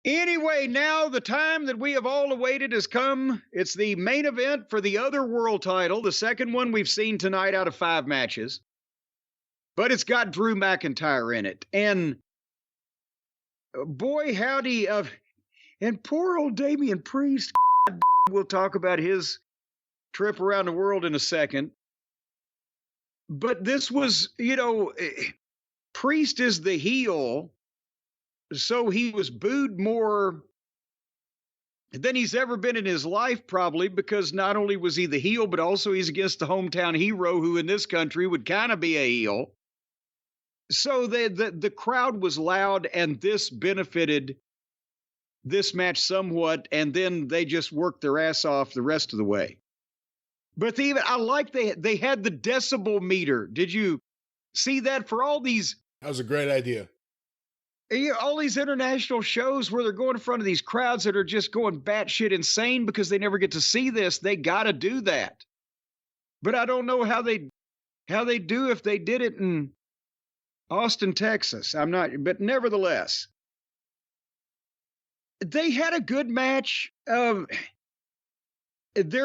Anyway, now the time that we have all awaited has come. It's the main event for the other world title, the second one we've seen tonight out of 5 matches. But it's got Drew McIntyre in it. And boy, howdy. And poor old Damien Priest. We'll talk about his trip around the world in a second. But this was, Priest is the heel. So he was booed more than he's ever been in his life, probably, because not only was he the heel, but also he's against the hometown hero, who in this country would kind of be a heel. So the crowd was loud, and this benefited this match somewhat, and then they just worked their ass off the rest of the way. But I like they had the decibel meter. Did you see that for all these? That was a great idea. All these international shows where they're going in front of these crowds that are just going batshit insane because they never get to see this. They got to do that. But I don't know how they do if they did it in Austin, Texas. But nevertheless, they had a good match. There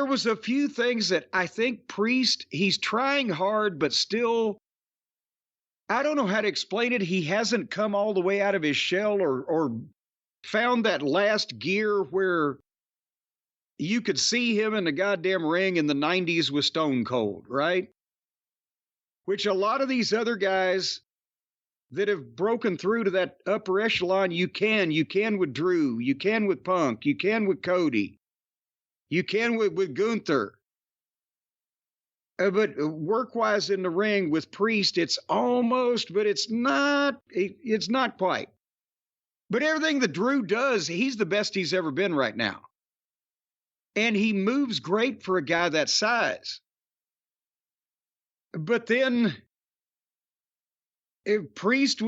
was a few things that I think Priest, he's trying hard, but still, I don't know how to explain it. He hasn't come all the way out of his shell or found that last gear where you could see him in the goddamn ring in the 90s with Stone Cold, right? Which a lot of these other guys that have broken through to that upper echelon, you can with Drew, you can with Punk, you can with Cody, you can with Gunther. But work-wise in the ring with Priest, it's almost, but it's not quite. But everything that Drew does, he's the best he's ever been right now. And he moves great for a guy that size. But then Priest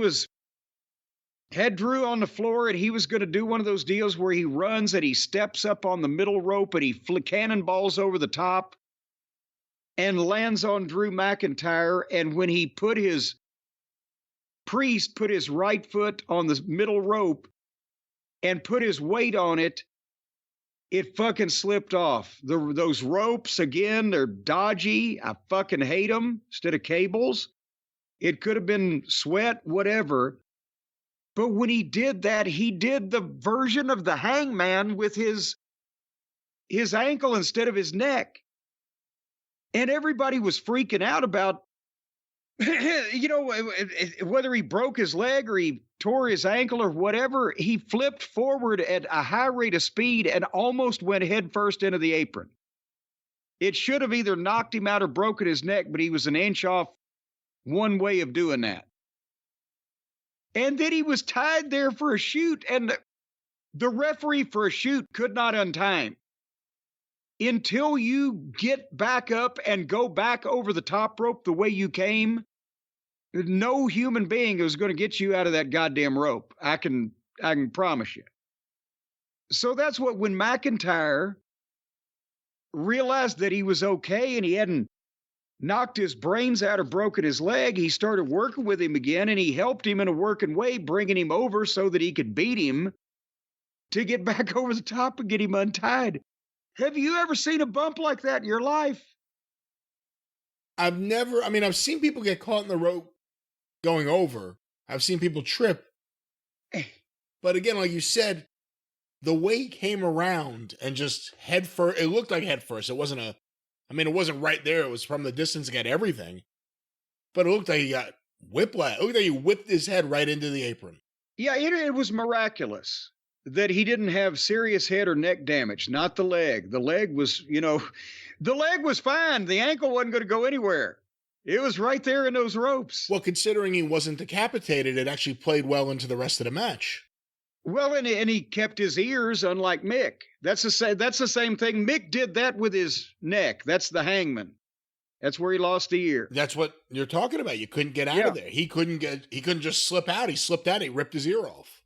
had Drew on the floor, and he was going to do one of those deals where he runs and he steps up on the middle rope and he cannonballs over the top and lands on Drew McIntyre. And when Priest put his right foot on the middle rope and put his weight on it, it fucking slipped off. Those ropes, again, they're dodgy. I fucking hate them instead of cables. It could have been sweat, whatever. But when he did that, he did the version of the Hangman with his ankle instead of his neck. And everybody was freaking out about, whether he broke his leg or he tore his ankle or whatever. He flipped forward at a high rate of speed and almost went headfirst into the apron. It should have either knocked him out or broken his neck, but he was an inch off one way of doing that. And then he was tied there for a shoot, and the referee for a shoot could not untie him. Until you get back up and go back over the top rope the way you came, no human being is going to get you out of that goddamn rope. I can promise you. So that's what, when McIntyre realized that he was okay and he hadn't knocked his brains out or broken his leg, he started working with him again, and he helped him in a working way, bringing him over so that he could beat him to get back over the top and get him untied. Have you ever seen a bump like that in your life? I've seen people get caught in the rope going over. I've seen people trip. But again, like you said, the way he came around and just head first, it looked like head first. It wasn't it wasn't right there. It was from the distance, he got everything. But it looked like he got whiplash. It looked like he whipped his head right into the apron. Yeah, it was miraculous that he didn't have serious head or neck damage, not the leg. The leg was, the leg was fine. The ankle wasn't going to go anywhere. It was right there in those ropes. Well, considering he wasn't decapitated, it actually played well into the rest of the match. Well, and he kept his ears, unlike Mick. That's the same thing. Mick did that with his neck. That's the Hangman. That's where he lost the ear. That's what you're talking about. You couldn't get out of there. He couldn't just slip out. He slipped out. He ripped his ear off.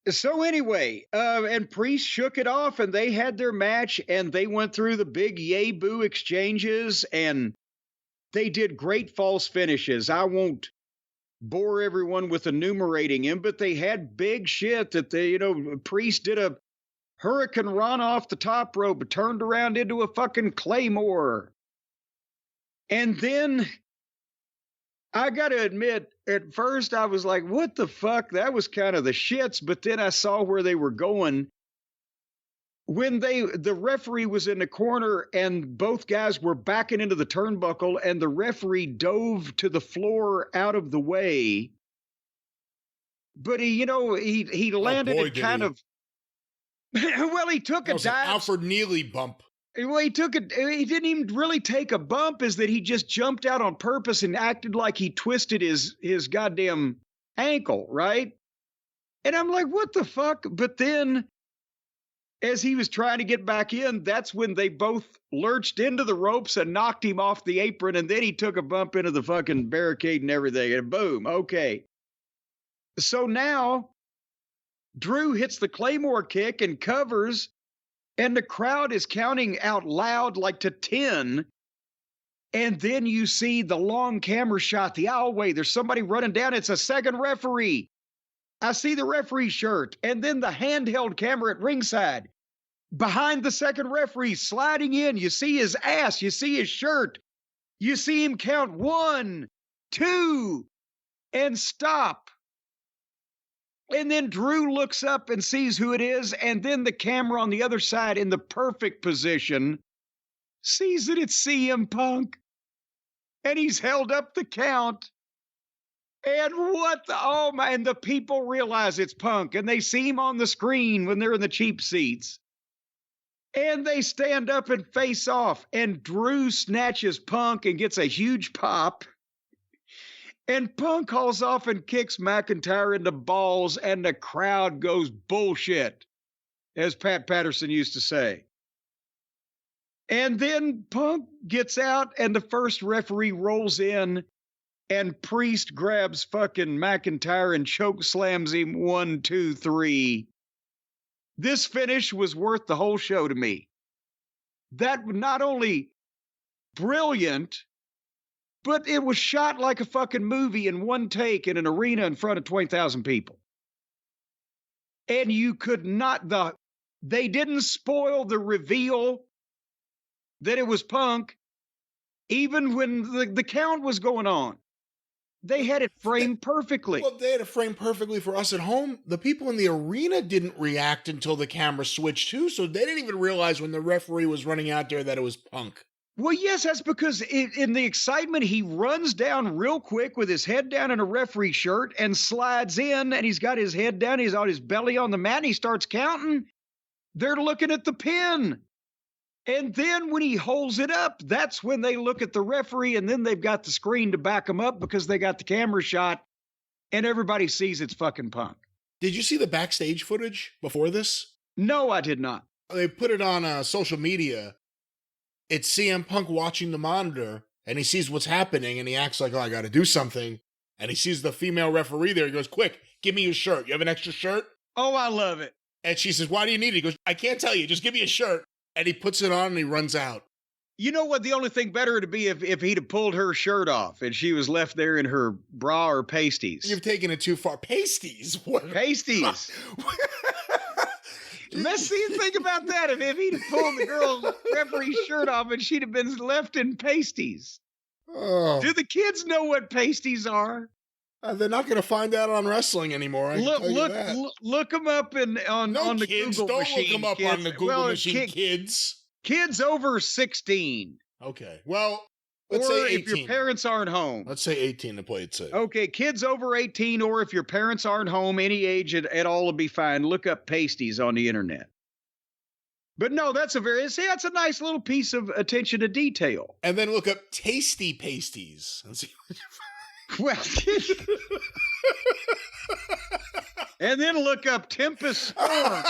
So anyway, and Priest shook it off, and they had their match, and they went through the big yay boo exchanges, and they did great false finishes. I won't bore everyone with enumerating him, but they had big shit that Priest did a hurricane run off the top rope, turned around into a fucking claymore. And then I got to admit, at first I was like, what the fuck? That was kind of the shits. But then I saw where they were going. When the referee was in the corner and both guys were backing into the turnbuckle and the referee dove to the floor out of the way. But he landed it kind of, well, he took a dive. An Alfred Neely bump. Well, he didn't even really take a bump, is that he just jumped out on purpose and acted like he twisted his goddamn ankle, right? And I'm like, what the fuck? But then, as he was trying to get back in, that's when they both lurched into the ropes and knocked him off the apron, and then he took a bump into the fucking barricade and everything, and boom, okay. So now, Drew hits the Claymore kick and covers, and the crowd is counting out loud like to 10. And then you see the long camera shot, the aisleway. There's somebody running down. It's a second referee. I see the referee shirt. And then the handheld camera at ringside. Behind the second referee, sliding in. You see his ass. You see his shirt. You see him count 1, 2, and stop. And then Drew looks up and sees who it is, and then the camera on the other side in the perfect position sees that it's CM Punk. And he's held up the count. And and the people realize it's Punk, and they see him on the screen when they're in the cheap seats. And they stand up and face off, and Drew snatches Punk and gets a huge pop. And Punk hauls off and kicks McIntyre in the balls, and the crowd goes bullshit, as Pat Patterson used to say. And then Punk gets out, and the first referee rolls in, and Priest grabs fucking McIntyre and choke slams him 1, 2, 3. This finish was worth the whole show to me. That not only brilliant, but it was shot like a fucking movie in one take in an arena in front of 20,000 people. And you could not, they didn't spoil the reveal that it was Punk, even when the count was going on. They had it framed perfectly. Well, they had it framed perfectly for us at home. The people in the arena didn't react until the camera switched too, so they didn't even realize when the referee was running out there that it was Punk. Well, yes, that's because in the excitement, he runs down real quick with his head down in a referee shirt and slides in, and he's got his head down, he's on his belly on the mat, and he starts counting. They're looking at the pin. And then when he holds it up, that's when they look at the referee, and then they've got the screen to back them up because they got the camera shot, and everybody sees it's fucking Punk. Did you see the backstage footage before this? No, I did not. They put it on social media. It's CM Punk watching the monitor, and he sees what's happening, and he acts like, oh, I got to do something. And he sees the female referee there. He goes, quick, give me your shirt. You have an extra shirt? Oh, I love it. And she says, why do you need it? He goes, I can't tell you. Just give me a shirt. And he puts it on, and he runs out. You know what? The only thing better would be if he'd have pulled her shirt off, and she was left there in her bra or pasties. You've taken it too far. Pasties? What? Pasties. Let's see, think about that. If he'd have pulled the girl's referee's shirt off and she'd have been left in pasties. Oh. Do the kids know what pasties are? They're not going to find out on wrestling anymore. Look them up on the kids, Google don't machine. Look them up kids. on the Google machine, kids. Kids over 16. Okay. Well, let's say 18. If your parents aren't home. Let's say 18 to play it safe. Okay, kids over 18, or if your parents aren't home, any age at all will be fine. Look up pasties on the internet. But no, that's a nice little piece of attention to detail. And then look up tasty pasties and see what you find. Well, and then look up Tempest Storm.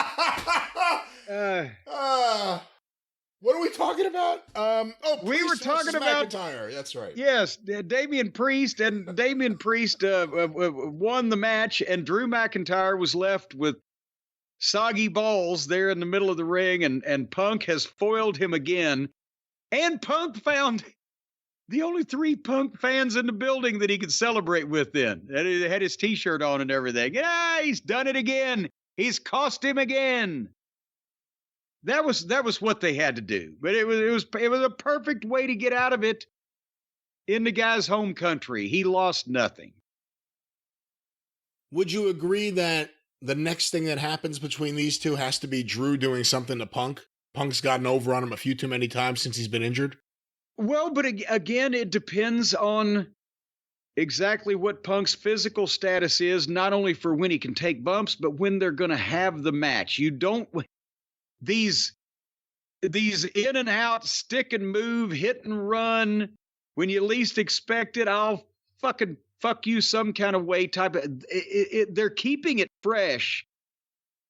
What are we talking about? We were talking about McIntyre. That's right. Yes, Damien Priest won the match, and Drew McIntyre was left with soggy balls there in the middle of the ring, and Punk has foiled him again. And Punk found The only 3 Punk fans in the building that he could celebrate with then. And he had his T-shirt on and everything. Yeah, he's done it again. He's cost him again. That was what they had to do. But it was a perfect way to get out of it in the guy's home country. He lost nothing. Would you agree that the next thing that happens between these two has to be Drew doing something to Punk? Punk's gotten over on him a few too many times since he's been injured. Well, but again, it depends on exactly what Punk's physical status is, not only for when he can take bumps, but when they're going to have the match. You don't these in and out, stick and move, hit and run, when you least expect it, I'll fucking fuck you some kind of way type of they're keeping it fresh.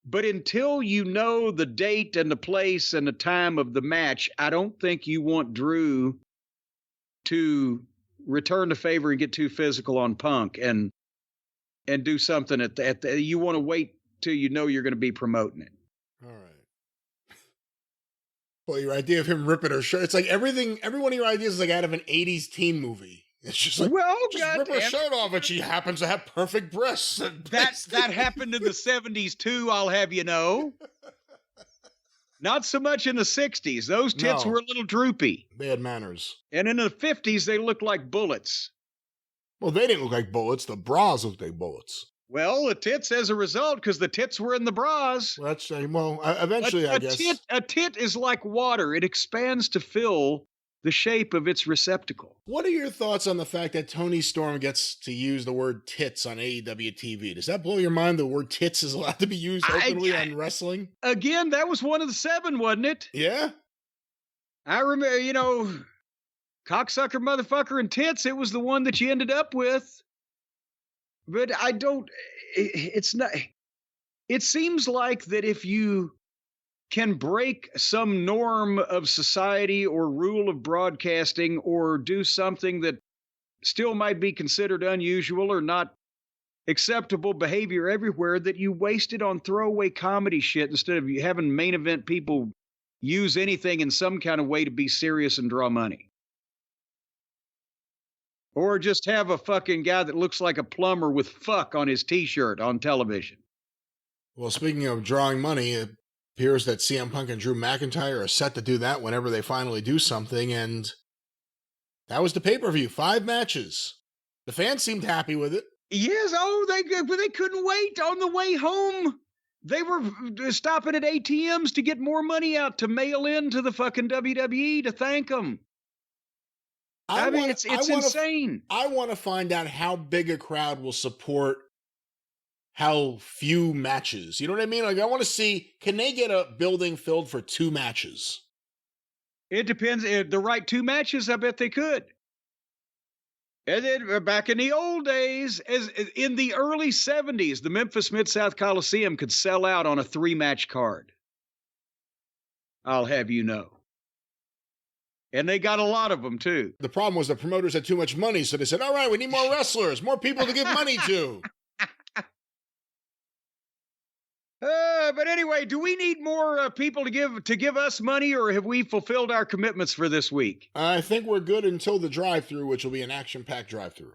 But until you know the date and the place and the time of the match, I don't think you want Drew to return the favor and get too physical on Punk and do something you want to wait till you know you're going to be promoting it. All right. Well, your idea of him ripping her shirt, it's like every one of your ideas is like out of an 80s teen movie. It's just like, well, just rip her shirt off and she happens to have perfect breasts. That happened in the 70s too, I'll have you know. Not so much in the 60s. Those tits were a little droopy. They had manners. And in the 50s, they looked like bullets. Well, they didn't look like bullets. The bras looked like bullets. Well, the tits as a result, because the tits were in the bras. Well, eventually, I guess. A tit is like water. It expands to fill the shape of its receptacle. What are your thoughts on the fact that Tony Storm gets to use the word tits on AEW TV? Does that blow your mind? The word tits is allowed to be used openly on wrestling? Again, that was one of the 7, wasn't it? Yeah. I remember, cocksucker, motherfucker, and tits. It was the one that you ended up with. But it's not. It seems like that if you can break some norm of society or rule of broadcasting or do something that still might be considered unusual or not acceptable behavior everywhere, that you waste it on throwaway comedy shit instead of having main event people use anything in some kind of way to be serious and draw money. Or just have a fucking guy that looks like a plumber with fuck on his T-shirt on television. Well, speaking of drawing money, it appears that CM Punk and Drew McIntyre are set to do that whenever they finally do something, and that was the pay-per-view. 5 matches. The fans seemed happy with it. Yes, they couldn't wait on the way home. They were stopping at ATMs to get more money out to mail in to the fucking WWE to thank them. It's insane. I want to find out how big a crowd will support how few matches. You know what I mean? Like, I want to see, can they get a building filled for 2 matches? It depends. The right 2 matches, I bet they could. And then back in the old days, as in the early 70s, the Memphis Mid-South Coliseum could sell out on a 3-match card. I'll have you know. And they got a lot of them, too. The problem was the promoters had too much money, so they said, all right, we need more wrestlers, more people to give money to. But anyway, do we need more people to give us money, or have we fulfilled our commitments for this week? I think we're good until the drive-thru, which will be an action-packed drive-thru.